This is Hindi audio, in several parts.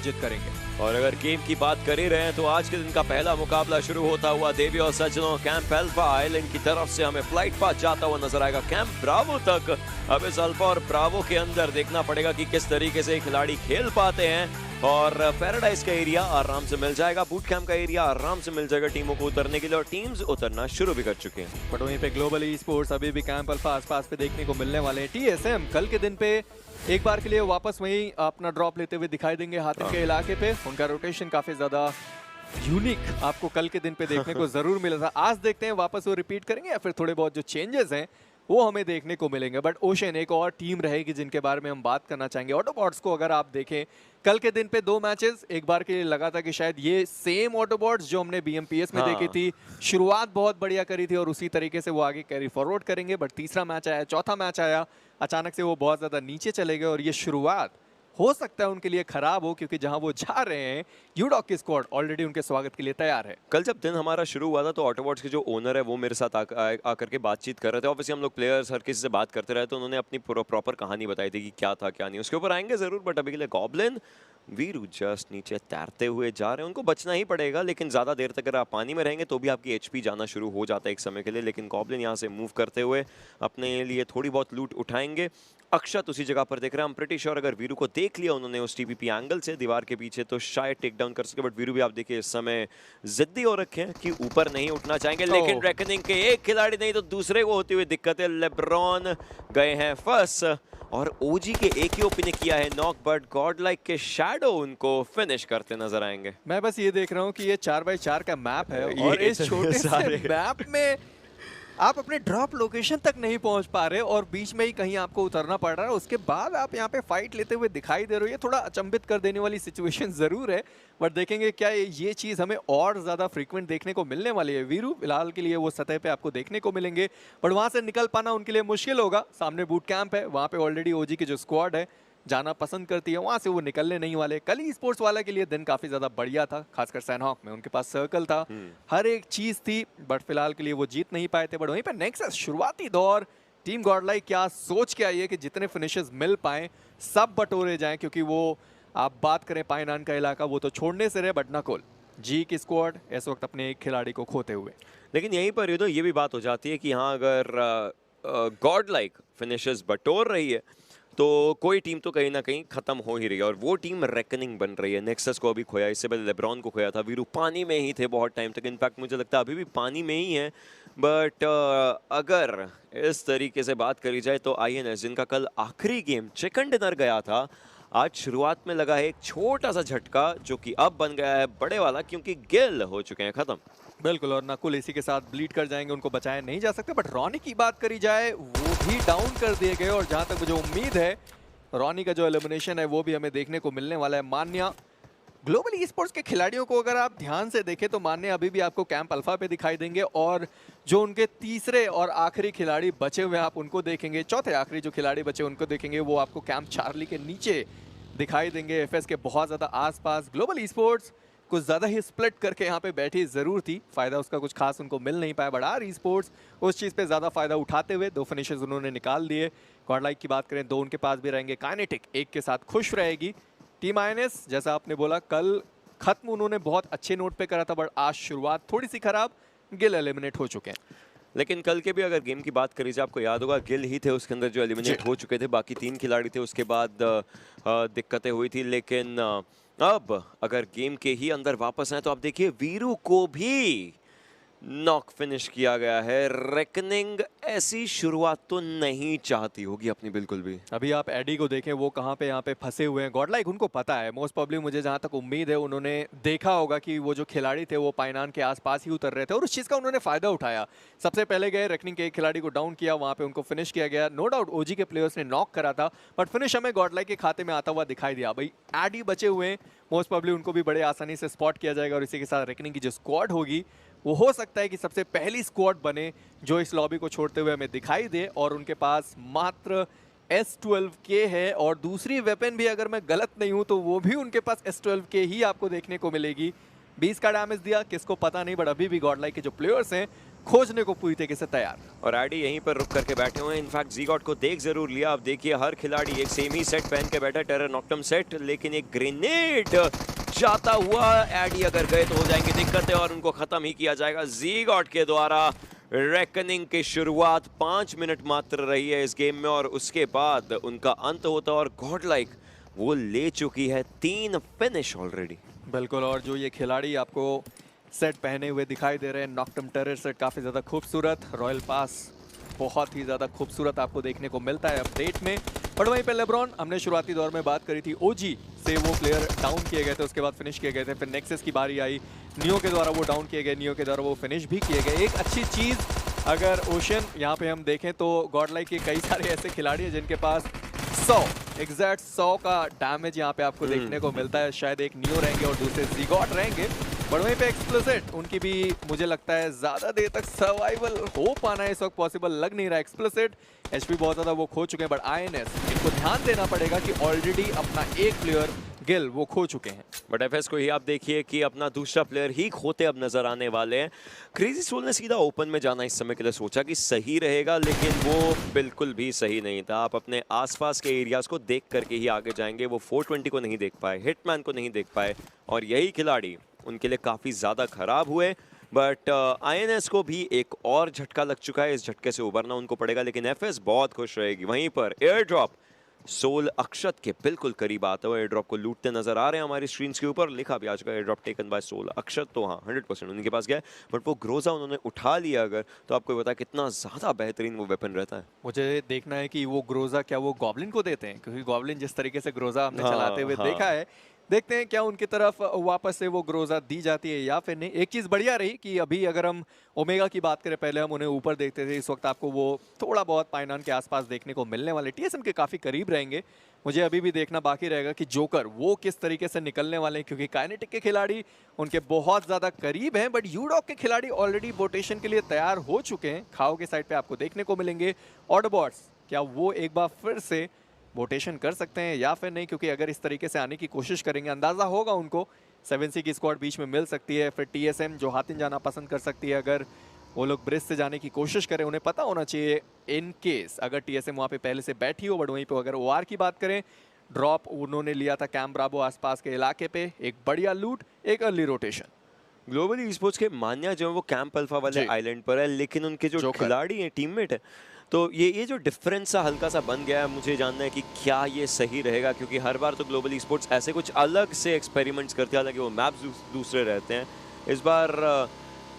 जित करेंगे। और अगर गेम की बात कर ही रहे हैं तो आज के दिन का पहला मुकाबला शुरू होता हुआ देवी और सज्जनों कैंप अल्फा आइलैंड की तरफ से हमें फ्लाइट पाथ जाता हुआ नजर आएगा कैंप ब्रावो तक। अब इस अल्फा और ब्रावो के अंदर देखना पड़ेगा कि किस तरीके से खिलाड़ी खेल पाते हैं। और पैराडाइज का एरिया आराम से मिल जाएगा, बूट कैंप का एरिया आराम से मिल जाएगा टीमों को उतरने के लिए और टीम्स उतरना शुरू भी कर चुके हैं। बट वहीं पे ग्लोबल ई स्पोर्ट्स अभी भी कैंप अल्फा आसपास पे देखने को मिलने वाले हैं। टीएसएम कल के दिन पे एक बार के लिए वापस वहीं अपना ड्रॉप लेते हुए दिखाई देंगे हातिम के इलाके पे। उनका रोटेशन काफी ज्यादा यूनिक आपको कल के दिन पे देखने को जरूर मिला था। आज देखते हैं वापस वो रिपीट करेंगे या फिर थोड़े बहुत जो चेंजेस हैं वो हमें देखने को मिलेंगे। बट ओशन एक और टीम रहेगी जिनके बारे में हम बात करना चाहेंगे। ऑटोबॉट्स को अगर आप देखें कल के दिन पे 2 मैचेस एक बार के लिए लगा था कि शायद ये सेम ऑटोबॉट्स जो हमने बीएमपीएस में देखी थी, शुरुआत बहुत बढ़िया करी थी और उसी तरीके से वो आगे कैरी फॉरवर्ड करेंगे। बट तीसरा मैच आया, चौथा मैच आया, अचानक से वो बहुत ज़्यादा नीचे चले गए और ये शुरुआत हो सकता है उनके लिए खराब हो, क्योंकि जहां वो जा रहे हैं यूडॉक की स्क्वाड ऑलरेडी उनके स्वागत के लिए तैयार है। कल जब दिन हमारा शुरू हुआ था तो ऑटोबॉट्स के जो ओनर है वो मेरे साथ आकर के बातचीत कर रहे थे। ऑब्वियसली हम लोग प्लेयर्स हर किसी से बात करते रहे तो उन्होंने अपनी प्रॉपर कहानी बताई थी कि क्या था क्या नहीं, उसके ऊपर आएंगे जरूर। बट अभी के लिए गॉब्लिन वीरू जस्ट नीचे तैरते हुए जा रहे हैं, उनको बचना ही पड़ेगा। लेकिन ज़्यादा देर तक अगर आप पानी में रहेंगे तो भी आपकी एचपी जाना शुरू हो जाता है एक समय के लिए। लेकिन गॉब्लिन यहाँ से मूव करते हुए अपने लिए थोड़ी बहुत लूट उठाएंगे। अक्षत उसी जगह पर देख रहे हैं। हम प्रिटी श्योर अगर वीरू को देख लिया उन्होंने उस टीपीपी एंगल से दीवार के पीछे तो शायद टेक डाउन कर सके। बट वीरू भी आप देखिए इस समय जिद्दी हो रखे हैं कि ऊपर नहीं उठना चाहेंगे। लेकिन रेकनिंग के एक खिलाड़ी नहीं तो दूसरे को होती हुई दिक्कतें। लेब्रॉन गए हैं फर्स्ट और ओजी के एक ही ओपी ने किया है नॉक, बट गॉड लाइक के शैडो उनको फिनिश करते नजर आएंगे। मैं बस ये देख रहा हूँ कि ये 4x4 का मैप है और इस छोटे से मैप में आप अपने ड्रॉप लोकेशन तक नहीं पहुंच पा रहे और बीच में ही कहीं आपको उतरना पड़ रहा है। उसके बाद आप यहाँ पे फाइट लेते हुए दिखाई दे रहे हो। ये थोड़ा अचंभित कर देने वाली सिचुएशन जरूर है, बट देखेंगे क्या ये चीज़ हमें और ज़्यादा फ्रीक्वेंट देखने को मिलने वाली है। वीरू फिलहाल के लिए वो सतह पे आपको देखने को मिलेंगे, बट वहाँ से निकल पाना उनके लिए मुश्किल होगा। सामने बूट कैंप है, वहाँ पे ऑलरेडी ओजी की जो स्क्वाड है जाना पसंद करती है, वहाँ से वो निकलने नहीं वाले। कल ही स्पोर्ट्स वाला के लिए दिन काफ़ी ज़्यादा बढ़िया था, खासकर सैनहॉक में उनके पास सर्कल था, हर एक चीज़ थी, बट फिलहाल के लिए वो जीत नहीं पाए थे। बट वहीं पर नेक्सस शुरुआती दौर टीम गॉडलाइक क्या सोच के आई है कि जितने फिनिशेस मिल पाएँ सब बटोरे जाएँ, क्योंकि वो आप बात करें पाइनान का इलाका वो तो छोड़ने से रहे, बट नकुल जी की स्क्वाड इस वक्त अपने एक खिलाड़ी को खोते हुए। लेकिन यहीं पर ये भी बात हो जाती है कि हाँ अगर गॉड लाइक फिनिशेस बटोर रही है तो कोई टीम तो कहीं ना कहीं खत्म हो ही रही है और वो टीम रेकनिंग बन रही है। नेक्सस को अभी खोया, इससे पहले लेब्रॉन को खोया था। वीरू पानी में ही थे बहुत टाइम तक, इनफैक्ट मुझे लगता है अभी भी पानी में ही है। बट अगर इस तरीके से बात करी जाए तो आईएनएस जिनका कल आखिरी गेम चिकन डिनर गया था, आज शुरुआत में लगा है एक छोटा सा झटका जो कि अब बन गया है बड़े वाला, क्योंकि गिल हो चुके हैं खत्म। बिल्कुल, और नकुल इसी के साथ ब्लीड कर जाएंगे, उनको बचाया नहीं जा सकते। बट रॉनी की बात करी जाए वो भी डाउन कर दिए गए और जहां तक मुझे उम्मीद है रॉनी का जो एलिमिनेशन है वो भी हमें देखने को मिलने वाला है। मान्या ग्लोबल ई स्पोर्ट्स के खिलाड़ियों को अगर आप ध्यान से देखें तो मान्य अभी भी आपको कैंप अल्फा पे दिखाई देंगे और जो उनके तीसरे और आखिरी खिलाड़ी बचे हुए आप उनको देखेंगे, चौथे आखिरी जो खिलाड़ी बचे उनको देखेंगे, वो आपको कैंप चार्ली के नीचे दिखाई देंगे, एफएस के बहुत ज़्यादा आसपास। ग्लोबल ई स्पोर्ट्स कुछ ज़्यादा ही स्प्लिट करके यहाँ पे बैठी ज़रूर थी, फ़ायदा उसका कुछ खास उनको मिल नहीं पाया। बट आर ई स्पोर्ट्स उस चीज़ पे ज़्यादा फ़ायदा उठाते हुए 2 फिनिशेस उन्होंने निकाल दिए। गॉडलाइक की बात करें 2 उनके पास भी रहेंगे, काइनेटिक एक के साथ खुश रहेगी। टीम आईएनएस जैसा आपने बोला कल खत्म उन्होंने बहुत अच्छे नोट पे करा था, बट आज शुरुआत थोड़ी सी खराब, गिल एलिमिनेट हो चुके हैं। लेकिन कल के भी अगर गेम की बात करी जाए आपको याद होगा गिल ही थे उसके अंदर जो एलिमिनेट हो चुके थे, बाकी 3 खिलाड़ी थे उसके बाद दिक्कतें हुई थी। लेकिन अब अगर गेम के ही अंदर वापस आए तो आप देखिए वीरू को भी नॉक फिनिश किया गया है। रेकनिंग ऐसी शुरुआत तो नहीं चाहती होगी अपनी बिल्कुल भी। अभी आप एडी को देखें वो कहाँ पे यहाँ पे फंसे हुए हैं। गॉडलाइक उनको पता है, मोस्ट प्रॉब्ली मुझे जहाँ तक उम्मीद है उन्होंने देखा होगा कि वो जो खिलाड़ी थे वो पाइनान के आसपास ही उतर रहे थे और उस चीज़ का उन्होंने फ़ायदा उठाया। सबसे पहले गए रेकनिंग के एक खिलाड़ी को डाउन किया, वहाँ पे उनको फिनिश किया गया। नो डाउट ओजी के प्लेयर्स ने नॉक करा था, बट फिनिश हमें गॉडलाइक के खाते में आता हुआ दिखाई दिया। भाई एडी बचे हुए हैं, मोस्ट प्रॉब्ली उनको भी बड़े आसानी से स्पॉट किया जाएगा और इसी के साथ रेकनिंग की जो स्क्वाड होगी वो हो सकता है कि सबसे पहली स्क्वाड बने जो इस लॉबी को छोड़ते हुए हमें दिखाई दे। और उनके पास मात्र S12K है और दूसरी वेपन भी अगर मैं गलत नहीं हूं तो वो भी उनके पास S12K ही आपको देखने को मिलेगी। 20 का डैमेज दिया, किसको पता नहीं, बट अभी भी गॉडलाइक के जो प्लेयर्स हैं खोजने को पूरी तरीके से तैयार। और एडी यहीं पर रुक करके बैठे हुए हैं। इनफैक्ट ज़ीगॉट को देख जरूर लिया। अब देखिए हर खिलाड़ी एक सेम ही सेट पहन के बैठा, टेरर नॉकटम सेट, लेकिन एक ग्रेनेड जाता हुआ एडी अगर गए तो हो जाएंगे दिक्कतें और उनको खत्म ही किया जाएगा ज़ीगॉट के द्वारा। रेकनिंग की शुरुआत 5 मिनट मात्र रही है इस गेम में और उसके बाद उनका अंत होता है और गॉड लाइक वो ले चुकी है 3 फिनिश ऑलरेडी। बिल्कुल, और जो ये खिलाड़ी आपको सेट पहने हुए दिखाई दे रहे हैं, नॉकटम टेरर सेट काफ़ी ज़्यादा खूबसूरत, रॉयल पास बहुत ही ज़्यादा खूबसूरत आपको देखने को मिलता है अपडेट में। और वहीं पे लेब्रॉन, हमने शुरुआती दौर में बात करी थी, ओजी से वो प्लेयर डाउन किए गए थे, उसके बाद फिनिश किए गए थे। फिर नेक्सस की बारी आई, नियो के द्वारा वो डाउन किए गए, नियो के द्वारा वो फिनिश भी किए गए। एक अच्छी चीज़ अगर ओशन यहाँ पे हम देखें तो गॉड लाइक के कई सारे ऐसे खिलाड़ी हैं जिनके पास 100 एग्जैक्ट 100 का डैमेज यहाँ पे आपको देखने को मिलता है। शायद एक नियो रहेंगे और दूसरे ज़ीगॉट रहेंगे। बट वहीं पे एक्सप्लिसिट, उनकी भी मुझे लगता है ज़्यादा देर तक सर्वाइवल हो पाना इस वक्त पॉसिबल लग नहीं रहा। एक्सप्लिसिट एचपी बहुत ज़्यादा वो खो चुके हैं, बट आईएनएस इनको ध्यान देना पड़ेगा कि ऑलरेडी अपना एक प्लेयर गिल वो खो चुके हैं। बट एफएस को ही आप देखिए कि अपना दूसरा प्लेयर ही खोते अब नजर आने वाले हैं। क्रेजी सोल ने सीधा ओपन में जाना इस समय के लिए सोचा कि सही रहेगा, लेकिन वो बिल्कुल भी सही नहीं था। आप अपने आसपास के एरियाज को देख करके ही आगे जाएंगे। वो 420 को नहीं देख पाए, हिटमैन को नहीं देख पाए और यही खिलाड़ी उनके लिए काफ़ी ज़्यादा खराब हुए। बट आईएनएस को भी एक और झटका लग चुका है, इस झटके से उबरना उनको पड़ेगा, लेकिन एफएस बहुत खुश रहेगी। वहीं पर एयर ड्रॉप सोल अक्षत के बिल्कुल करीब आता हुआ एयर ड्रॉप को लूटते नजर आ रहे हैं हमारी स्क्रीन के ऊपर। लिखा भी आ चुका है air drop taken by Soul Akshat, तो हाँ 100% उनके पास गया है। बट वो ग्रोजा उन्होंने उठा लिया अगर, तो आपको पता कितना ज़्यादा बेहतरीन वो वेपन रहता है। मुझे देखना है कि वो ग्रोजा क्या वो गॉब्लिन को देते हैं, क्योंकि गॉब्लिन जिस तरीके से ग्रोजा हमने चलाते हुए देखा है, देखते हैं क्या उनकी तरफ वापस से वो ग्रोजा दी जाती है या फिर नहीं। एक चीज़ बढ़िया रही कि अभी अगर हम ओमेगा की बात करें, पहले हम उन्हें ऊपर देखते थे, इस वक्त आपको वो थोड़ा बहुत पाइनान के आसपास देखने को मिलने वाले, टीएसएम के काफ़ी करीब रहेंगे। मुझे अभी भी देखना बाकी रहेगा कि जोकर वो किस तरीके से निकलने वाले हैं, क्योंकि काइनेटिक के खिलाड़ी उनके बहुत ज़्यादा करीब हैं। बट यूडॉक के खिलाड़ी ऑलरेडी रोटेशन के लिए तैयार हो चुके हैं। खाओ के साइड पर आपको देखने को मिलेंगे ऑटोबॉट्स, क्या वो एक बार फिर से रोटेशन कर सकते हैं या फिर नहीं, क्योंकि अगर इस तरीके से आने की कोशिश करेंगे अंदाज़ा होगा उनको 7C की स्क्वाड बीच में मिल सकती है। फिर टीएसएम जो हातिन जाना पसंद कर सकती है, अगर वो लोग ब्रिज से जाने की कोशिश करें, उन्हें पता होना चाहिए इन केस अगर टीएसएम वहाँ पे पहले से बैठी हो। बट वहीं पे अगर ओआर की बात करें, ड्रॉप उन्होंने लिया था कैंप ब्रावो आसपास के इलाके पे, एक बढ़िया लूट, एक अर्ली रोटेशन। ग्लोबली ई-स्पोर्ट्स के मान्या जो है वो कैंप अल्फा वाले आइलैंड पर है, लेकिन उनके जो खिलाड़ी हैं, टीममेट है, तो ये जो डिफरेंस सा हल्का सा बन गया है, मुझे जानना है कि क्या ये सही रहेगा, क्योंकि हर बार तो ग्लोबल ई-स्पोर्ट्स ऐसे कुछ अलग से एक्सपेरिमेंट्स करते हैं, हालांकि वो मैप्स दूसरे रहते हैं। इस बार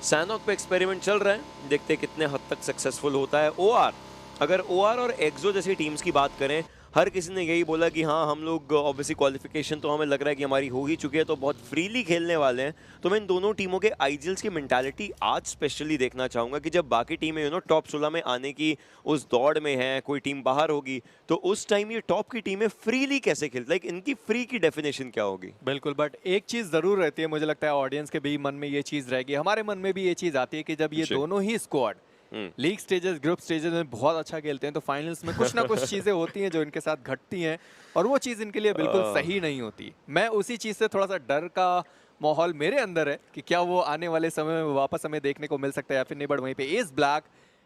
सैनॉक पे एक्सपेरिमेंट चल रहा है, देखते हैं कितने हद तक सक्सेसफुल होता है। ओआर, अगर ओआर और एक्सो जैसी टीम्स की बात करें, हर किसी ने यही बोला कि हाँ हम लोग ऑब्वियसली क्वालिफिकेशन तो हमें लग रहा है कि हमारी हो ही चुकी है, तो बहुत फ्रीली खेलने वाले हैं। तो मैं इन दोनों टीमों के आइजल्स की मेंटालिटी आज स्पेशली देखना चाहूँगा कि जब बाकी टीमें टॉप 16 में आने की उस दौड़ में हैं, कोई टीम बाहर होगी, तो उस टाइम ये टॉप की टीमें फ्रीली कैसे खेलती, लाइक इनकी फ्री की डेफिनेशन क्या होगी। बिल्कुल, बट एक चीज़ ज़रूर रहती है, मुझे लगता है ऑडियंस के भी मन में ये चीज़ रहेगी, हमारे मन में भी ये चीज़ आती है कि जब ये दोनों ही squad league stages, group stages में बहुत अच्छा खेलते हैं, तो फाइनल्स में कुछ ना कुछ चीज़ें होती हैं जो इनके साथ घटती हैं, और वो चीज़ इनके लिए बिल्कुल सही नहीं होती। मैं उसी चीज़ से थोड़ा सा डर का माहौल मेरे अंदर है कि क्या वो आने वाले समय में वापस हमें देखने को मिल सकता है या फिर नहीं। बट वहीं पे एस ब्लैक,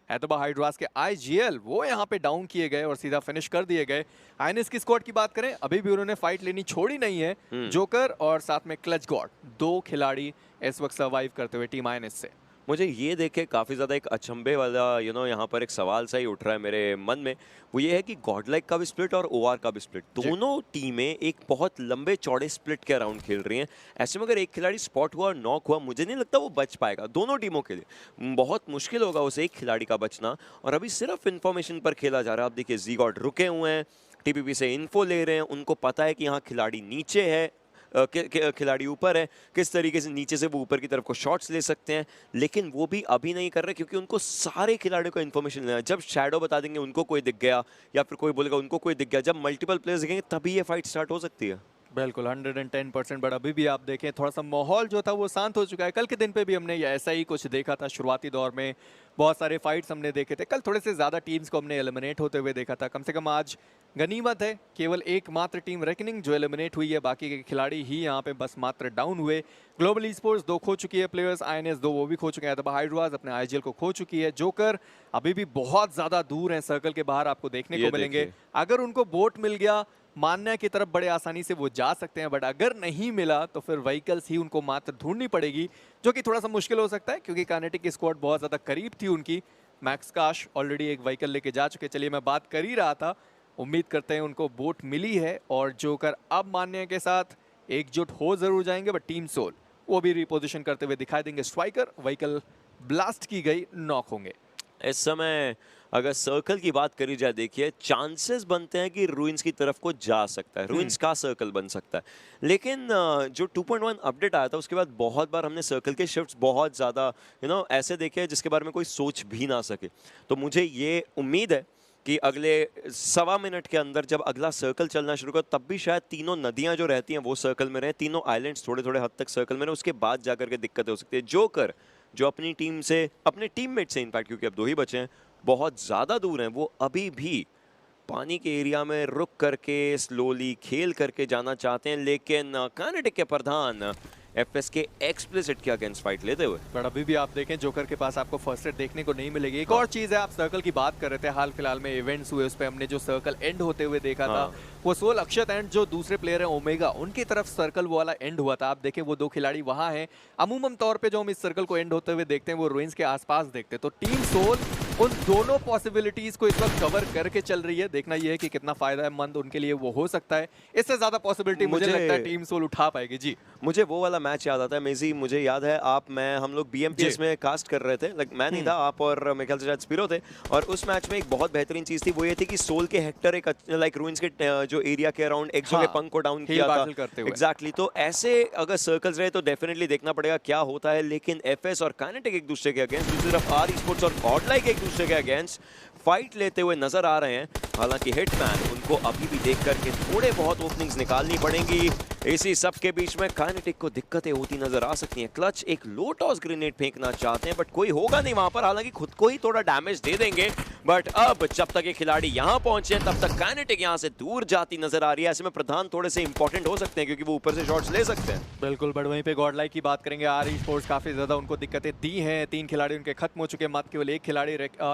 हैदराबाद हाइड्रास के आईजीएल, वो यहाँ पे डाउन किए गए और सीधा फिनिश कर दिए गए। आईएनएस की स्क्वाड की बात करें, अभी भी उन्होंने फाइट लेनी छोड़ी नहीं है। जोकर और साथ में क्लच गॉड, 2 खिलाड़ी इस वक्त सर्वाइव करते हुए टीम आईएनएस से। मुझे ये देख के काफ़ी ज़्यादा एक अचंभे वाला यहाँ पर एक सवाल सा ही उठ रहा है मेरे मन में, वो ये है कि गॉडलाइक का भी स्प्लिट और ओआर का भी स्प्लिट, दोनों टीमें एक बहुत लंबे चौड़े स्प्लिट के अराउंड खेल रही हैं। ऐसे में अगर एक खिलाड़ी स्पॉट हुआ और नॉक हुआ, मुझे नहीं लगता वो बच पाएगा। दोनों टीमों के लिए बहुत मुश्किल होगा उस एक खिलाड़ी का बचना, और अभी सिर्फ इन्फॉर्मेशन पर खेला जा रहा है। आप देखिए ज़ीगॉट रुके हुए हैं, टीपीपी से इन्फो ले रहे हैं, उनको पता है कि यहाँ खिलाड़ी नीचे है, खिलाड़ी ऊपर है, किस तरीके से नीचे से वो ऊपर की तरफ को शॉट्स ले सकते हैं, लेकिन वो भी अभी नहीं कर रहे, क्योंकि उनको सारे खिलाड़ियों को इन्फॉर्मेशन लेना है। जब शैडो बता देंगे उनको कोई दिख गया, या फिर कोई बोलेगा उनको कोई दिख गया, जब मल्टीपल प्लेयर्स दिखेंगे तभी ये फाइट स्टार्ट हो सकती है। बिल्कुल 110%। बट अभी भी आप देखें थोड़ा सा माहौल जो था वो शांत हो चुका है। कल के दिन पे भी हमने ऐसा ही कुछ देखा था। शुरुआती दौर में बहुत सारे फाइट्स हमने देखे थे। कल थोड़े से ज़्यादा टीम्स को हमने एलिमिनेट होते हुए देखा था। कम से कम आज गनीमत है, केवल एकमात्र टीम रेकनिंग जो एलिमिनेट हुई है, बाकी के खिलाड़ी ही यहाँ पे बस मात्र डाउन हुए। ग्लोबल स्पोर्ट्स 2 खो चुकी है प्लेयर्स, INS 2 वो भी खो चुके हैं, अदबा हाइड्रास अपने IGL को खो चुकी है। जोकर अभी भी बहुत ज़्यादा दूर हैं, सर्कल के बाहर आपको देखने को मिलेंगे। अगर उनको बोट मिल गया मान्या की तरफ बड़े आसानी से वो जा सकते हैं, बट अगर नहीं मिला तो फिर व्हीकल्स ही उनको मात्र ढूंढनी पड़ेगी, जो कि थोड़ा सा मुश्किल हो सकता है क्योंकि काइनेटिक की स्क्वाड बहुत ज़्यादा करीब थी उनकी। मैक्स काश ऑलरेडी एक व्हीकल लेके जा चुके। चलिए मैं बात कर ही रहा था, उम्मीद करते हैं उनको बोट मिली है और जोकर अब मान्या के साथ एकजुट हो जरूर जाएंगे, बट टीम सोल वो भी रिपोजिशन करते हुए दिखाई देंगे। स्ट्राइकर व्हीकल ब्लास्ट की गई, नॉक होंगे। इस समय अगर सर्कल की बात करी जाए, देखिए चांसेस बनते हैं कि रूइंस की तरफ को जा सकता है, रूइंस का सर्कल बन सकता है। लेकिन जो 2.1 अपडेट आया था उसके बाद बहुत बार हमने सर्कल के शिफ्ट्स बहुत ज़्यादा ऐसे देखे हैं जिसके बारे में कोई सोच भी ना सके। तो मुझे ये उम्मीद है कि अगले 1.25 मिनट के अंदर जब अगला सर्कल चलना शुरू कर, तब भी शायद तीनों नदियां जो रहती हैं वो सर्कल में रहे, तीनों आइलैंड्स थोड़े थोड़े हद तक सर्कल में रहे, उसके बाद जाकर के दिक्कतें हो सकती है। जोकर जो अपनी टीम से, अपने टीममेट से इनफैक्ट, क्योंकि अब 2 ही बचे हैं, बहुत ज़्यादा दूर हैं, वो अभी भी पानी के एरिया में रुक करके स्लोली खेल करके जाना चाहते हैं। लेकिन काइनेटिक के प्रधान एफएस के एक्सप्लिसिट के अगेंस्ट फाइट लेते हुए, बट अभी भी आप देखें जोकर के पास आपको फर्स्ट एड देखने को नहीं मिलेगी। एक और चीज़ है, आप सर्कल की बात कर रहे थे, हाल फिलहाल में इवेंट्स हुए उस पर हमने जो सर्कल एंड होते हुए देखा था, वो सोल अक्षत एंड जो दूसरे प्लेयर हैं ओमेगा, उनकी तरफ सर्कल वो वाला एंड हुआ था। आप देखें वो 2 खिलाड़ी वहां हैं। अमूमन तौर पे जो हम इस सर्कल को एंड होते हुए देखते हैं वो रुइंस के आसपास देखते हैं। तो टीम सोल उन दोनों पॉसिबिलिटीज को इस वक्त कवर करके चल रही है। देखना यह है कि कितना फायदेमंद उनके लिए वो हो सकता है। इससे ज्यादा पॉसिबिलिटी मुझे लगता है टीम सोल उठा पाएगी। जी मुझे वो वाला मैच याद आता है मेजी, मुझे याद है हम लोग BMPS में कास्ट कर रहे थे, मैं नहीं था, आप और मेरे ख्याल से शायद स्पिरो थे। और उस मैच में एक बहुत बेहतरीन चीज थी, वो ये थी कि सोल के हेक्टर एक रूइंस के जो एरिया के अराउंड एक्सो के पंख को डाउन किया था एग्जैक्टली। तो ऐसे अगर सर्कल्स रहे तो डेफिनेटली देखना पड़ेगा क्या होता है। लेकिन एफएस और काइनेटिक एक दूसरे के अगेंस्ट, दूसरी तरफ आर स्पोर्ट्स और गॉडलाइक एक दूसरे के अगेंस्ट फाइट लेते हुए नजर आ रहे हैं। हालांकि हिटमैन उनको अभी भी देख करके थोड़े बहुत ओपनिंग्स निकालनी पड़ेंगी। इसी सब के बीच में काइनेटिक को दिक्कतें होती नजर आ सकती हैं। क्लच एक लो टॉस ग्रेनेड फेंकना चाहते हैं, बट कोई होगा नहीं वहां पर, हालांकि खुद को ही थोड़ा डैमेज दे देंगे। बट अब जब तक ये खिलाड़ी यहां पहुंचे तब तक काइनेटिक यहां से दूर जाती नजर आ रही है। ऐसे में प्रधान थोड़े से इंपॉर्टेंट हो सकते हैं क्योंकि वो ऊपर से शॉट्स ले सकते हैं। बिल्कुल, बट वहीं पे गॉडलाइक की बात करेंगे, आर स्पोर्ट्स काफी ज्यादा उनको दिक्कतें दी हैं। 3 खिलाड़ी उनके खत्म हो चुके हैं, मात्र केवल 1 खिलाड़ी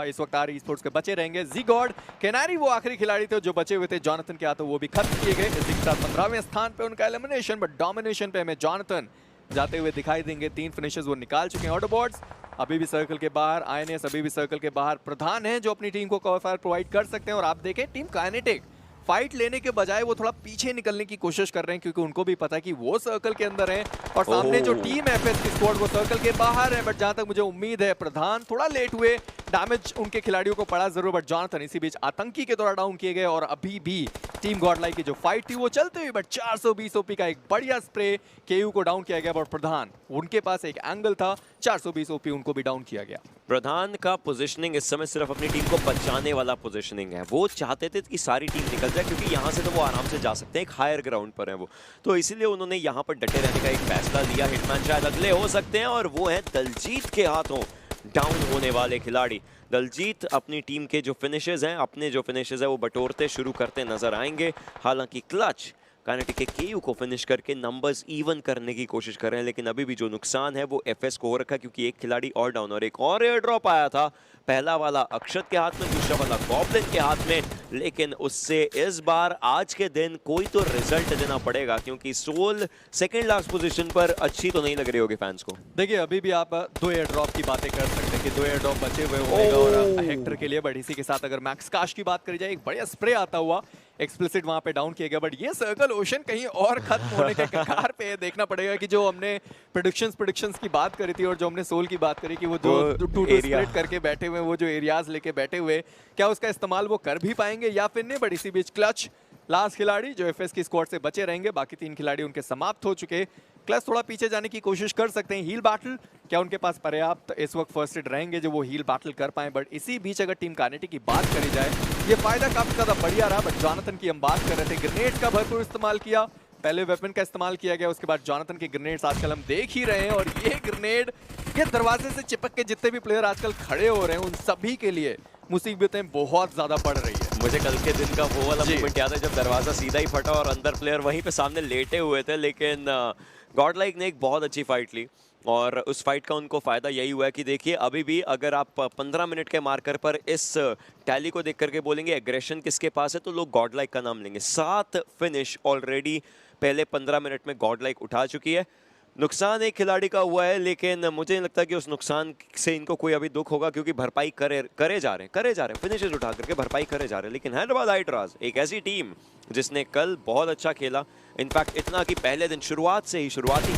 इस वक्त आर स्पोर्ट्स के बचे रहेंगे। जी गॉड कैनारी वो आखिरी खिलाड़ी थे जो बचे हुए थे, जॉनथन के हाथों वो भी खत्म किए गए। इसी के साथ 15वें स्थान पे उनका एलिमिनेशन, बट डोमिनेशन पे हमें जॉनथन जाते हुए दिखाई देंगे। 3 फिनिशेस वो निकाल चुके हैं। ऑटोबॉट्स अभी भी सर्कल के बाहर, INS अभी भी सर्कल के बाहर। प्रधान है जो अपनी टीम को कवर फायर प्रोवाइड कर सकते हैं। और आप देखें टीम काइनेटिक फाइट लेने के बजाय वो थोड़ा पीछे निकलने की कोशिश कर रहे हैं क्योंकि उनको भी पता है कि वो सर्कल के अंदर है और सामने जो टीम है एफएस की स्क्वाड वो सर्कल के बाहर है। बट जहां तक मुझे उम्मीद है प्रधान थोड़ा लेट हुए, डैमेज उनके खिलाड़ियों को पड़ा जरूर, बट जॉनथन इसी बीच आतंकी के द्वारा डाउन किए गए। और अभी भी टीम गॉडलाइक की जो फाइट थी वो चलते हुए, बट 420 ओपी का एक बढ़िया स्प्रे केयू को डाउन किया गया। बट प्रधान उनके पास एक एंगल था, 420 ओपी उनको भी डाउन किया गया। प्रधान का पोजीशनिंग इस समय सिर्फ अपनी टीम को बचाने वाला पोजीशनिंग है। वो चाहते थे कि सारी टीम निकल जाए क्योंकि यहाँ से तो वो आराम से जा सकते हैं, एक हायर ग्राउंड पर है वो, तो इसीलिए उन्होंने यहाँ पर डटे रहने का एक फैसला लिया। हिटमैन शायद अगले हो सकते हैं और वो है दलजीत के हाथों डाउन होने वाले खिलाड़ी। दलजीत अपनी टीम के जो फिनिशेस हैं, अपने जो फिनिशेस हैं वो बटोरते शुरू करते नजर आएंगे। हालांकि क्लच काइनेटिक के केयू को फिनिश करके नंबर्स इवन करने की कोशिश कर रहे हैं, लेकिन अभी भी जो नुकसान है वो एफएस को हो रखा है क्योंकि एक खिलाड़ी और डाउन और एक और एयर ड्रॉप आया था। पहला वाला अक्षत के हाथ में, दूसरा वाला गॉब्लिन के हाथ में, लेकिन उससे इस बार आज के दिन कोई तो रिजल्ट देना पड़ेगा क्योंकि सोल सेकंड लास्ट पोजीशन पर अच्छी तो नहीं लग रही होगी फैंस को। देखिए अभी भी आप 2 एयर ड्रॉप की बातें कर सकते हैं कि 2 एयर ड्रॉप बचे हुए ओमेगा और हेक्टर के लिए, बट इसी के साथ अगर मैक्स काश की बात करी जाए, एक बढ़िया स्प्रे आता हुआ एक्सप्लिसिट वहां पे डाउन किया गया। बट ये सर्कल ओशन कहीं और खत्म होने के कगार पे देखना पड़ेगा कि जो हमने प्रेडिक्शंस की बात करी थी और जो हमने सोल की बात करी कि वो जो टू स्प्लिट करके बैठे हुए, वो जो एरियाज लेके बैठे हुए, क्या उसका इस्तेमाल वो कर भी पाएंगे या फिर नहीं। बट इसी बीच क्लच लास्ट खिलाड़ी जो एफएस की स्क्वाड से बचे रहेंगे, बाकी 3 खिलाड़ी उनके समाप्त हो चुके। क्लच थोड़ा पीछे जाने की कोशिश कर सकते हैं। हील बैटल क्या उनके पास पर्याप्त इस वक्त फर्स्ट एड रहेंगे जो वो हील बैटल कर पाए। बट इसी बीच अगर टीम काइनेटिक की बात करी जाए, ये फायदा काफी ज्यादा बढ़िया रहा। बट जॉनथन की हम बात कर रहे थे, ग्रेनेड का भरपूर इस्तेमाल किया, पहले वेपन का इस्तेमाल किया गया, उसके बाद जोनाथन के ग्रेनेड्स आजकल हम देख ही रहे हैं। और ये ग्रेनेड ये दरवाजे से चिपक के जितने भी प्लेयर आजकल खड़े हो रहे हैं उन सभी के लिए मुसीबतें बहुत ज्यादा बढ़ रही है। मुझे कल के दिन का वो वाला मोमेंट याद है जब दरवाजा सीधा ही फटा और अंदर प्लेयर वहीं पे सामने लेटे हुए थे, लेकिन गॉडलाइक ने एक बहुत अच्छी फाइट ली और उस फाइट का उनको फ़ायदा यही हुआ है कि देखिए अभी भी अगर आप 15 मिनट के मार्कर पर इस टैली को देख करके बोलेंगे एग्रेशन किसके पास है तो लोग गॉडलाइक का नाम लेंगे। 7 फिनिश ऑलरेडी पहले 15 मिनट में गॉडलाइक उठा चुकी है। नुकसान एक खिलाड़ी का हुआ है, लेकिन मुझे नहीं लगता कि उस नुकसान से इनको कोई अभी दुख होगा क्योंकि भरपाई करे जा रहे हैं फिनिशेस उठा करके भरपाई करे जा रहे हैं। लेकिन हैदराबाद हाइड्रास एक ऐसी टीम जिसने कल बहुत अच्छा खेला, इनफैक्ट इतना कि पहले दिन शुरुआती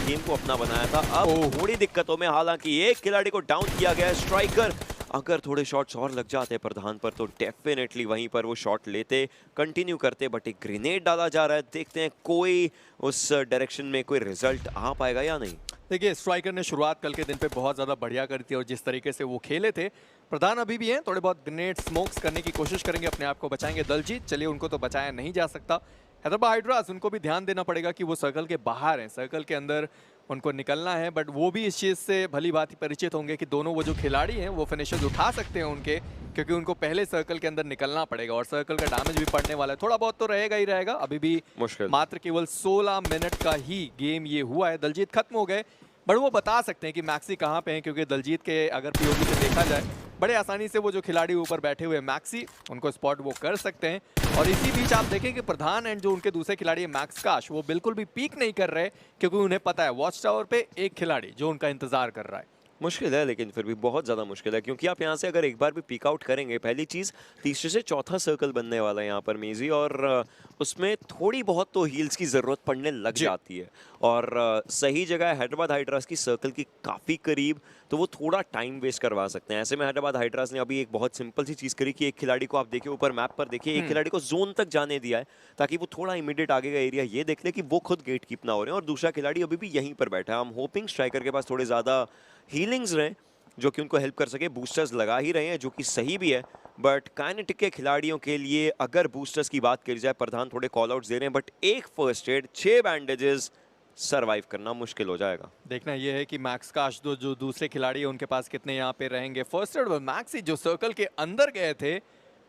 गेम को अपना बनाया था। अब थोड़ी दिक्कतों में, हालांकि एक खिलाड़ी को डाउन किया गया है स्ट्राइकर। अगर थोड़े शॉट्स और लग जाते प्रधान पर तो डेफिनेटली वहीं पर वो शॉट लेते, कंटिन्यू करते, बट एक ग्रेनेड डाला जा रहा है। देखते हैं कोई उस डायरेक्शन में कोई रिजल्ट आ पाएगा या नहीं। देखिए स्ट्राइकर ने शुरुआत कल के दिन पे बहुत ज़्यादा बढ़िया करी थी और जिस तरीके से वो खेले थे, प्रधान अभी भी हैं, थोड़े बहुत ग्रेनेड स्मोक्स करने की कोशिश करेंगे, अपने आप को बचाएंगे। दलजीत चलिए उनको तो बचाया नहीं जा सकता। हैदराबाद हाइड्रास उनको भी ध्यान देना पड़ेगा कि वो सर्कल के बाहर हैं, सर्कल के अंदर उनको निकलना है। बट वो भी इस चीज़ से भली भांति परिचित होंगे कि दोनों वो जो खिलाड़ी हैं वो फिनिशर्स उठा सकते हैं उनके, क्योंकि उनको पहले सर्कल के अंदर निकलना पड़ेगा और सर्कल का डैमेज भी पड़ने वाला है। थोड़ा बहुत तो रहेगा ही रहेगा, अभी भी मुश्किल, मात्र केवल 16 मिनट का ही गेम ये हुआ है। दलजीत खत्म हो गए, बट वो बता सकते हैं कि मैक्सी कहाँ पे हैं, क्योंकि दलजीत के अगर पीओवी से देखा जाए बड़े आसानी से वो जो खिलाड़ी ऊपर बैठे हुए मैक्सी उनको स्पॉट वो कर सकते हैं। और इसी बीच आप देखें कि प्रधान एंड जो उनके दूसरे खिलाड़ी है मैक्स काश, वो बिल्कुल भी पीक नहीं कर रहे क्योंकि उन्हें पता है वॉच टावर पे एक खिलाड़ी जो उनका इंतजार कर रहा है। मुश्किल है, लेकिन फिर भी बहुत ज़्यादा मुश्किल है क्योंकि आप यहाँ से अगर एक बार भी पिक आउट करेंगे, पहली चीज़ तीसरे से चौथा सर्कल बनने वाला है यहाँ पर मेजी, और उसमें थोड़ी बहुत तो हील्स की ज़रूरत पड़ने लग जाती है। और सही जगह है हैदराबाद हाइड्रास की सर्कल की काफ़ी करीब, तो वो थोड़ा टाइम वेस्ट करवा सकते हैं। ऐसे में हैदराबाद हाइड्रास ने अभी एक बहुत सिंपल सी चीज़ करी कि एक खिलाड़ी को आप देखिए ऊपर मैप पर देखिए, एक खिलाड़ी को जोन तक जाने दिया है ताकि वो थोड़ा इमीडिएट आगे का एरिया ये देख ले कि वो खुद गेट कीप ना हो रहे हैं, और दूसरा खिलाड़ी अभी भी यहीं पर बैठा है। हम होपिंग स्ट्राइकर के पास थोड़े ज़्यादा हीलिंग्स रहें जो कि उनको हेल्प कर सके। बूस्टर्स लगा ही रहे हैं जो कि सही भी है, बट काइनेटिक के खिलाड़ियों के लिए अगर बूस्टर्स की बात करी जाए, प्रधान थोड़े कॉल आउट्स दे रहे हैं, बट एक फर्स्ट एड 6 बैंडेजेस सरवाइव करना मुश्किल हो जाएगा। देखना यह है कि मैक्स काश जो दूसरे खिलाड़ी है उनके पास कितने यहाँ पे रहेंगे। फर्स्ट एड मैक्सी जो सर्कल के अंदर गए थे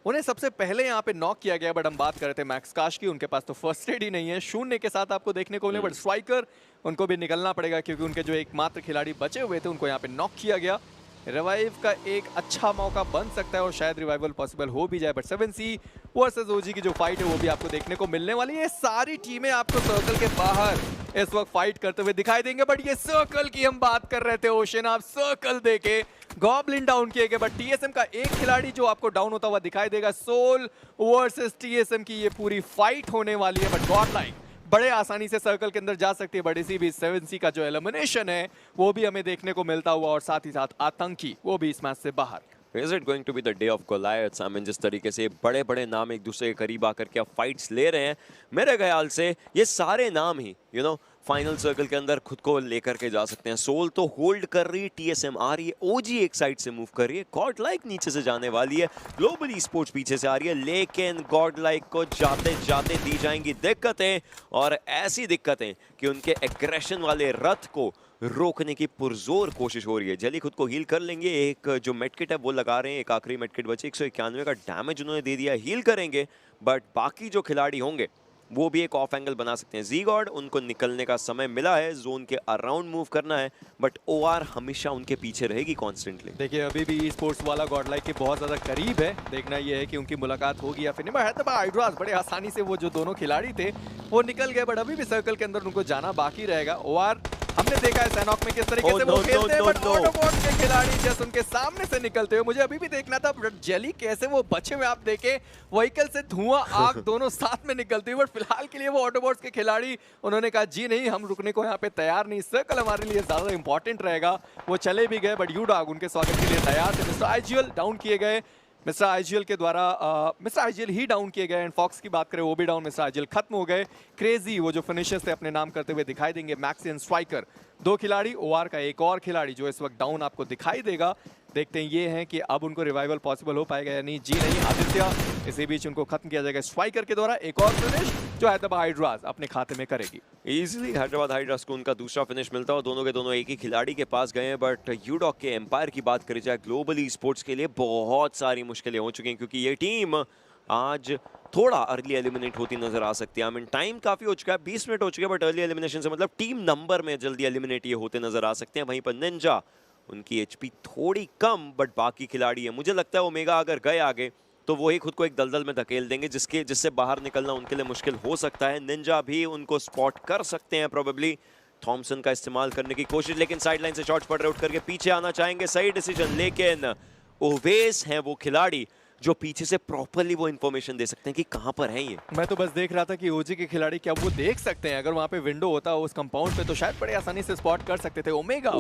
उन्हें सबसे पहले यहाँ पे नॉक किया गया, बट हम बात कर रहे थे मैक्स काश की, उनके पास तो फर्स्ट एड ही नहीं है, शून्य के साथ आपको देखने को मिले। बट स्ट्राइकर उनको भी निकलना पड़ेगा क्योंकि उनके जो एकमात्र खिलाड़ी बचे हुए थे उनको यहाँ पे नॉक किया गया। रिवाइव का एक अच्छा मौका बन सकता है और शायद रिवाइवल पॉसिबल हो भी जाए, बट 7C वर्सेस ओजी की जो फाइट है वो भी आपको देखने को मिलने वाली है। सारी टीमें आपको सर्कल के बाहर इस वक्त फाइट करते हुए दिखाई देंगे, बट ये सर्कल की हम बात कर रहे थे ओशन, आप सर्कल देखे गॉब्लिन डाउन किए गए, बट टीएसएम का एक खिलाड़ी जो आपको डाउन होता हुआ दिखाई देगा। सोल वर्सेस टीएसएम की ये पूरी फाइट होने वाली है, बट गॉडलाइक बड़े आसानी से सर्कल के अंदर जा सकती है। बट इसी भी 7C का जो एलिमिनेशन है वो भी हमें देखने को मिलता हुआ, और साथ ही साथ आतंकी वो भी इस मैच से बाहर। Is it going to be the day of Goliaths? I mean, जिस तरीके से बड़े बड़े नाम एक दूसरे के करीब आकर के अब फाइट्स ले रहे हैं, मेरे ख्याल से ये सारे नाम ही फाइनल सर्कल के अंदर खुद को लेकर के जा सकते हैं। सोल तो होल्ड कर रही है, टीएसएम आ रही है, ओजी एक साइड से मूव कर रही है, गॉडलाइक नीचे से जाने वाली है, ग्लोबल ई-स्पोर्ट्स पीछे से आ रही है, लेकिन गॉडलाइक को जाते जाते दी जाएंगी दिक्कतें, और ऐसी दिक्कतें कि उनके एग्रेशन वाले रथ को रोकने की पुरजोर कोशिश हो रही है। जल्दी खुद को हील कर लेंगे, एक जो मेडकिट है वो लगा रहे हैं, एक आखिरी मेडकिट बचे, 191 का डैमेज उन्होंने दे दिया, हील करेंगे, बट बाकी जो खिलाड़ी होंगे वो भी एक ऑफ एंगल बना सकते हैं। जी गॉड उनको निकलने का समय मिला है, जोन के अराउंड मूव करना है, बट ओआर हमेशा उनके पीछे रहेगी कॉन्स्टेंटली। देखिए अभी भी स्पोर्ट्स वाला गॉडलाइक के बहुत ज्यादा करीब है, देखना यह है कि उनकी मुलाकात होगी या फिर नहीं। हैदराबाद हाइड्रास बड़े आसानी से वो जो दोनों खिलाड़ी थे वो निकल गए, बट अभी भी सर्कल के अंदर उनको जाना बाकी रहेगा। ओआर हमने देखा है सैनॉक में किस तरीके से वो खेलते हैं, बट ऑटोबॉट के खिलाड़ी जैसे उनके सामने से निकलते हुए मुझे अभी भी देखना था जेली कैसे वो बचे हुए, आप देखें व्हीकल से धुआं आग दोनों साथ में निकलते हुए, बट फिलहाल के लिए वो ऑटोबॉट्स के खिलाड़ी उन्होंने कहा जी नहीं, हम रुकने को यहाँ पे तैयार नहीं, सर्कल हमारे लिए ज्यादा इंपॉर्टेंट रहेगा। वो चले भी गए, बट यूडॉग उनके स्वागत के लिए तैयार थे। मिस्टर आईजीएल डाउन किए गए, मिस्टर आईजीएल के द्वारा मिस्टर आईजीएल ही डाउन किए गए, एंड फॉक्स की बात करें वो भी डाउन, मिस्टर आईजीएल खत्म हो गए। क्रेजी वो जो फिनिशर्स थे अपने नाम करते हुए दिखाई देंगे, मैक्सी एंड स्ट्राइकर दो खिलाड़ी, ओआर का एक और खिलाड़ी जो इस वक्त डाउन आपको दिखाई देगा। देखते हैं ये है कि अब उनको रिवाइवल पॉसिबल हो पाएगा या नहीं। जी नहीं, आदित्य इसी बीच उनको खत्म किया जाएगा स्ट्राइकर के द्वारा। एक और फिनिश जो हैदराबाद हाइड्रास अपने खाते में करेगी। इजीली हैदराबाद हाइड्रास को उनका दूसरा फिनिश मिलता है और दोनों के दोनों एक ही खिलाड़ी के पास गए हैं। बट यूडॉक के एम्पायर की बात करी जाए, ग्लोबली स्पोर्ट्स के लिए बहुत सारी मुश्किलें हो चुकी हैं, क्योंकि ये टीम आज थोड़ा अर्ली एलिमिनेट होती नजर आ सकती है। आई मीन टाइम काफी हो चुका है, 20 मिनट हो चुके हैं, बट अर्ली एलिमिनेशन से मतलब टीम नंबर में जल्दी एलिमिनेट ये होते नजर आ सकते हैं। वहीं पर निंजा, उनकी एचपी थोड़ी कम, बट बाकी खिलाड़ी है। मुझे लगता है ओमेगा अगर गए आगे तो वो ही खुद को एक दलदल में धकेल देंगे, जिससे बाहर निकलना उनके लिए मुश्किल हो सकता है। निंजा भी उनको स्पॉट कर सकते हैं प्रोबेबली। थॉमसन का इस्तेमाल करने की कोशिश, लेकिन साइडलाइन से शॉट्स पड़ रहे, उठ करके पीछे आना चाहेंगे, सही डिसीजन। लेकिन ओवेस है वो खिलाड़ी जो पीछे से प्रॉपर्ली वो इन्फॉर्मेशन दे सकते हैं कि कहां पर है ये। मैं तो बस देख रहा था कि ओजी के खिलाड़ी क्या वो देख सकते हैं, अगर वहां पे विंडो होता उस कंपाउंड पे तो शायद बड़े आसानी से स्पॉट कर सकते थे। ओमेगा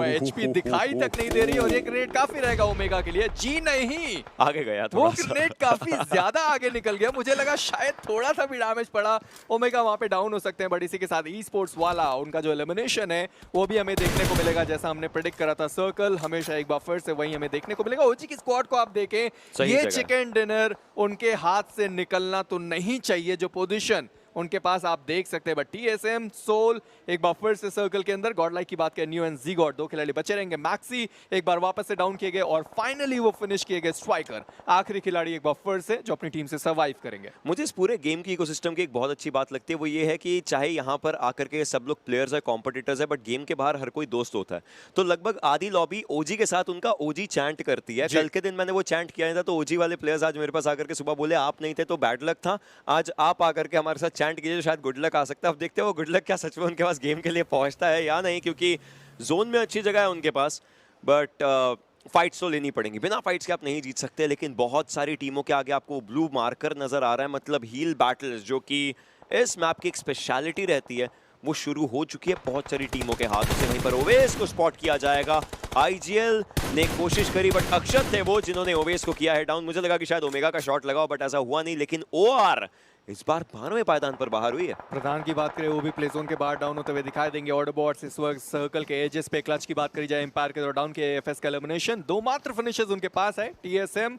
एचपी दिखाई तक नहीं दे रही और ये ग्रेनेड काफी रहेगा ओमेगा के लिए। जी नहीं, आगे गया वो ग्रेनेड काफी ज्यादा आगे निकल गया, मुझे लगा शायद थोड़ा सा भी डैमेज पड़ा, ओमेगा वहां पे डाउन हो सकते हैं। बट इसी के साथ ई स्पोर्ट्स वाला उनका जो एलिमिनेशन है वो भी हमें देखने को मिलेगा, जैसा हमने प्रेडिक्ट करा था। सर्कल हमेशा एक बार फिर से वही हमें देखने को मिलेगा। ओजी की स्क्वाड को आप देखें, ये चिकन डिनर उनके हाथ से निकलना तो नहीं चाहिए। जो पोजीशन उनके पास आप देख सकते हैं, बट टीएसएम, सोल एक बार फिर से सर्कल के अंदर। गॉड लाइक की बात करें, न्यू एंड जी गॉड, दो खिलाड़ी बचे रहेंगे। मैक्सी एक बार वापस से डाउन किए गए और फाइनली वो फिनिश किए गए स्ट्राइकर, आखिरी खिलाड़ी एक बार फिर से जो अपनी टीम से सर्वाइव करेंगे। मुझे इस पूरे गेम की इकोसिस्टम की एक बहुत अच्छी बात लगती है, वो ये है कि चाहे यहाँ पर आकर के सब लोग प्लेयर्स है, कॉम्पिटिटर्स है, बट गेम के बाहर हर कोई दोस्त होता है। तो लगभग आधी लॉबी ओजी के साथ उनका ओजी चैंट करती है। कल के दिन मैंने वो चैंट किया था, तो ओजी वाले प्लेयर्स आज मेरे पास आकर के सुबह बोले आप नहीं थे तो बैड लक था, आज आप आकर के हमारे साथ चैंट कीजिए, शायद गुड लक आ सकता है। अब देखते हैं वो गुड लक क्या सच में उनके पास गेम के लिए पहुंचता है या नहीं, क्योंकि जोन में अच्छी जगह है उनके पास, बट फाइट्स तो लेनी पड़ेंगी। बिना फाइट्स के आप नहीं जीत सकते। लेकिन बहुत सारी टीमों के आगे आपको ब्लू मार्कर नजर आ रहा है, मतलब हील बैटल्स, जो कि इस मैप की एक स्पेशलिटी रहती है, वो शुरू हो चुकी है बहुत सारी टीमों के हाथों से। वहीं पर ओवेस को स्पॉट किया जाएगा। आईजीएल ने कोशिश करी, बट अक्षत थे वो जिन्होंने ओवेस को किया है डाउन। मुझे लगा कि शायद ओमेगा का शॉट लगा, बट ऐसा हुआ नहीं। लेकिन ओआर इस बार 12वें पायदान पर बाहर हुई है। प्रधान की बात करें, वो भी प्ले जोन के बाहर डाउन होते हुए दिखाई देंगे। ऑर्डर बॉट्स इस वक्त सर्कल के एजेस पे। क्लच की बात करी जाए, एम्पायर के द्वारा डाउन के एफएस का एलिमिनेशन, दो मात्र फिनिशेस उनके पास है। टीएसएम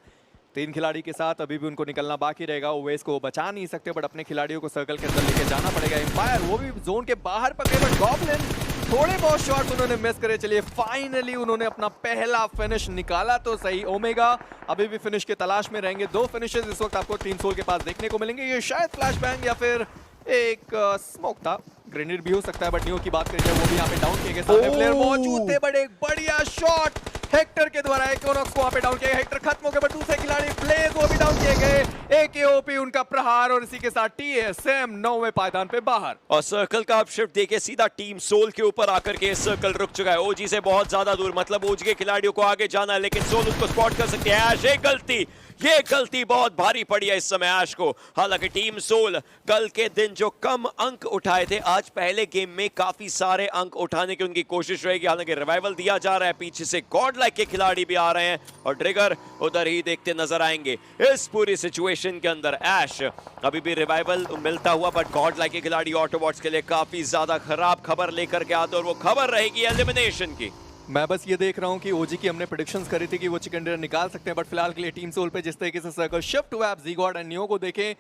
3 खिलाड़ी के साथ अभी भी उनको निकलना बाकी रहेगा। ओवेस को बचा नहीं सकते, बट अपने खिलाड़ियों को सर्कल के अंदर लेके जाना पड़ेगा। एम्पायर वो भी जोन के बाहर पकड़े, बट गॉब्लिन थोड़े बहुत शॉट्स उन्होंने मिस करे। चलिए फाइनली उन्होंने अपना पहला फिनिश निकाला तो सही। ओमेगा अभी भी फिनिश की तलाश में रहेंगे। 2 फिनिशेस इस वक्त आपको टीम सोल के पास देखने को मिलेंगे। ये शायद फ्लैश बैंग या फिर एक स्मोक था, ग्रेनेड भी हो सकता है। बट न्यू की बात करें वो भी यहाँ पे डाउन किए गए। सामने प्लेयर मौजूद थे, बट एक बढ़िया शॉट हेक्टर के द्वारा इक्विनॉक्स को वहां पे डाउन किया गया। हेक्टर खत्म हो गया, बट दूसरे खिलाड़ी ब्लेज वो भी डाउन किए गए। एकेओपी उनका प्रहार, और इसी के साथ टीएसएम 9वें पायदान पे बाहर। और सर्कल का आप शिफ्ट देके सीधा टीम सोल के ऊपर आकर के सर्कल रुक चुका है। ओजी से बहुत ज्यादा दूर, मतलब ओजी के खिलाड़ियों को आगे जाना है, लेकिन सोल उसको स्पॉट कर सकते हैं। ऐश, ये गलती बहुत भारी पड़ी है इस समय ऐश को। हालांकि टीम सोल कल के दिन जो कम अंक उठाए थे, आज पहले गेम में काफी सारे अंक उठाने की उनकी कोशिश रहेगी। हालांकि रिवाइवल दिया जा रहा है, पीछे से गॉड लाइक के खिलाड़ी भी आ रहे हैं और ट्रिगर उधर ही देखते नजर आएंगे। इस पूरी सिचुएशन के अंदर ऐश अभी भी रिवाइवल मिलता हुआ, बट गॉड लाइक के खिलाड़ी ऑटोबॉट्स के लिए काफी ज्यादा खराब खबर लेकर के आते, और वो खबर रहेगी एलिमिनेशन की। मैं बस ये देख रहा हूँ कि ओजी की हमने प्रेडिक्शंस करी थी कि वो चिकन डिनर निकाल सकते हैं, बट फिलहाल के लिए टीम सोल पे जिस तरीके से सर्कल शिफ्ट हुआ है, आप जी गॉड एंड नियो को देखें,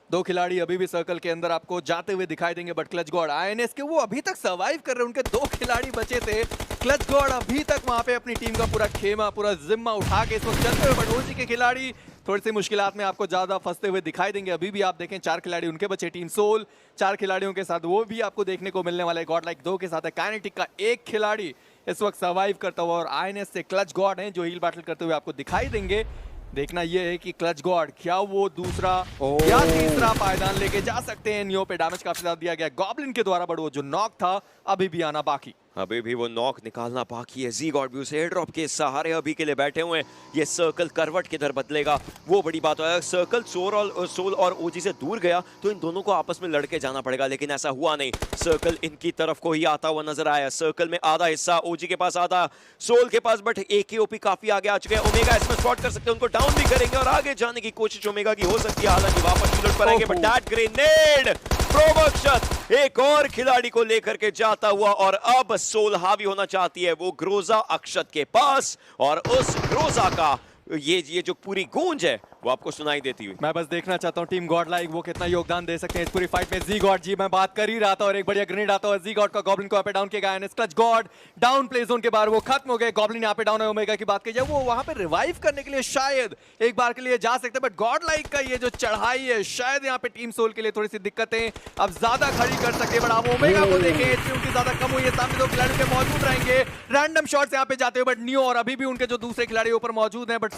2 खिलाड़ी अभी भी सर्कल के अंदर आपको जाते हुए दिखाई देंगे। बट क्लच गॉड आईएनएस के वो अभी तक सर्वाइव कर रहे हैं, उनके 2 खिलाड़ी बचे थे। क्लच गॉड अभी तक वहां पे अपनी टीम का पूरा खेमा, पूरा जिम्मा उठा के इस वक्त चलते हुए, बट ओजी के खिलाड़ी थोड़ी सी मुश्किलात में आपको ज्यादा फंसते हुए दिखाई देंगे। अभी भी आप देखें 4 खिलाड़ी उनके बचे, टीम सोल 4 खिलाड़ियों के साथ वो भी आपको देखने को मिलने वाला है। गॉड लाइक 2 के साथ है, काइनेटिक का 1 खिलाड़ी इस वक्त सर्वाइव करता हुआ, और आईएनएस से क्लच गॉड हैं जो हील बैटल करते हुए आपको दिखाई देंगे। देखना यह है कि क्लच गॉड क्या वो दूसरा या तीसरा पायदान लेके जा सकते हैं। नियो पे डैमेज काफी ज्यादा दिया गया गॉब्लिन के द्वारा, बट वो जो नॉक था अभी भी आना बाकी। अभी भी वो नॉक निकालना बाकी है। जी गॉड भी उस एयर ड्रॉप के सहारे अभी के लिए बैठे हुए हैं। ये सर्कल करवट किधर बदलेगा वो बड़ी बात है। सर्कल सोल और ओजी से दूर गया तो इन दोनों को आपस में लड़के जाना पड़ेगा, लेकिन ऐसा हुआ नहीं। सर्कल इनकी तरफ को ही आता हुआ नजर आया। सर्कल में आधा हिस्सा ओजी के पास, आधा सोल के पास, बट एकेओपी काफी आगे आ चुके हैं। ओमेगा इसमें स्पॉट कर सकते हैं, उनको डाउन भी करेंगे और आगे जाने की कोशिश ओमेगा की हो सकती है। हालांकि वापस लुट पर आएंगे, बट दैट ग्रेनेड प्रोबक्षत एक और खिलाड़ी को लेकर के जाता हुआ और अब सोल हावी होना चाहती है वो ग्रोजा अक्षत के पास और उस ग्रोजा का ये जो पूरी गूंज है वो आपको सुनाई देती हुई। मैं बस देखना चाहता हूँ टीम गॉड लाइक वो कितना योगदान दे सकते हैं इस पूरी फाइट में। जी गॉड जी मैं बात कर ही रहा था और एक बढ़िया ग्रेनेड आता है जी गॉड का गॉब्लिन को यहाँ पे डाउन किया गया। Clutch God down play zone के बाहर वो खत्म हो गए। गॉब्लिन यहाँ पे डाउन है। ओमेगा की बात की जाए वो वहां पे रिवाइव करने के लिए शायद एक बार के लिए जा सकते हैं बट गॉड लाइक का ये जो चढ़ाई है शायद यहाँ पे टीम सोल के लिए थोड़ी सी दिक्कतें अब ज्यादा खड़ी कर सकते हैं। बट आप ओमेगा को देखें एचपी उनकी ज्यादा कम हुई है। सामने दो खिलाड़ी के मौजूद रहेंगे। रैंडम शॉट्स यहाँ पे जाते हुए बट नियो और अभी भी उनके जो दूसरे खिलाड़ी ऊपर मौजूद हैं बट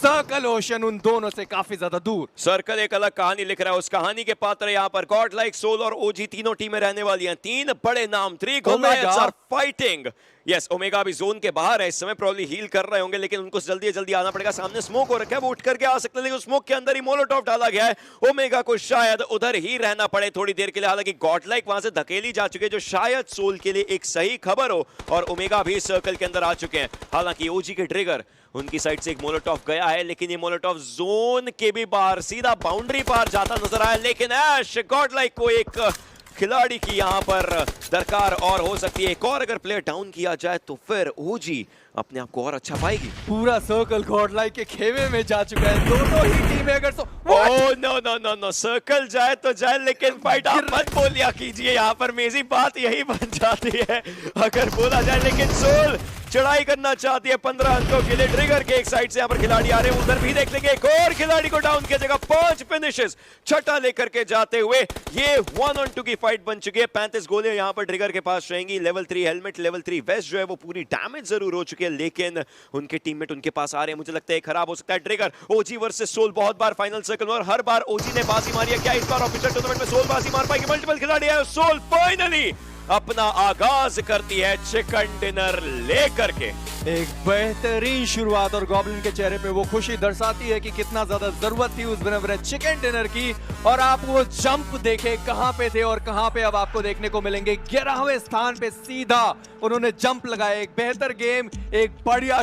सर्कल ओशन उन दोनों से काफी ज्यादा दूर। सर्कल एक अलग कहानी लिख रहा है। उस कहानी के पात्र यहाँ पर गॉड लाइक सोल और ओजी तीनों टीमें रहने वाली हैं। तीन बड़े नाम 3 Goliaths are fighting. Yes omega अभी जोन के बाहर है इस समय प्रॉब्ली हील कर रहे होंगे लेकिन उनको जल्दी आना पड़ेगा। सामने स्मोक हो रखा है वो उठ करके आ सकते हैं लेकिन स्मोक के अंदर ही मोलोटॉव डाला गया है। ओमेगा को शायद उधर ही रहना पड़े थोड़ी देर के लिए। हालांकि गॉड लाइक वहां से धकेली जा चुके हैं जो शायद सोल के लिए एक सही खबर हो और ओमेगा भी सर्कल के अंदर आ चुके हैं। हालांकि ओजी के ट्रिगर उनकी साइड से एक मोलोटॉव गया है लेकिन ये मोलोटॉव जोन के भी बाहर सीधा बाउंड्री पार जाता नजर आया। लेकिन ऐश गॉड लाइक को एक खिलाड़ी की यहां पर दरकार और हो सकती है। एक और अगर प्लेयर डाउन किया जाए तो फिर ओजी अपने आप को और अच्छा पाएगी। पूरा सर्कल गॉड लाइक के खेमे में जा चुका है दोनों ही टीमें। अगर नो सर्कल जाए तो जाए लेकिन फाइट आप मत बोलिया कीजिए। यहाँ पर मेजी बात यही बन जाती है अगर बोला जाए। लेकिन सोल चढ़ाई करना चाहती है 15 अंकों के लिए। ट्रिगर के एक साइड से यहाँ पर खिलाड़ी आ रहे हैं उधर भी देख लेंगे। एक और खिलाड़ी को डाउन किया जाएगा। 5 फिनिशेस छठा लेकर के जाते हुए ये 1-on-2 की फाइट बन चुकी है। 35 गोलियां यहाँ पर ट्रिगर के पास रहेंगी। लेवल 3 हेलमेट लेवल 3 वेस्ट जो है वो पूरी डैमेज जरूर हो चुकी है लेकिन उनके टीममेट उनके पास आ रहे हैं। मुझे लगता है खराब हो सकता है। ट्रिगर ओजी वर्सेस सोल बहुत बार फाइनल सर्कल में और हर बार ओजी ने बाजी मारी है। क्या इस बार ऑफिशियल टूर्नामेंट में सोल बाजी मार पाएगी? मल्टीपल खिलाड़ी है। सोल फाइनली अपना आगाज करती है चिकन डिनर लेकर के। एक बेहतरीन शुरुआत और गॉब्लिन के चेहरे पे वो खुशी दर्शाती है कि कितना ज्यादा जरूरत थी उस विनर चिकन डिनर की। और आप वो जंप देखे कहां पे थे और कहां पे अब आपको देखने को मिलेंगे। 11वें स्थान पे सीधा उन्होंने जंप लगाया। एक बेहतर गेम एक बढ़िया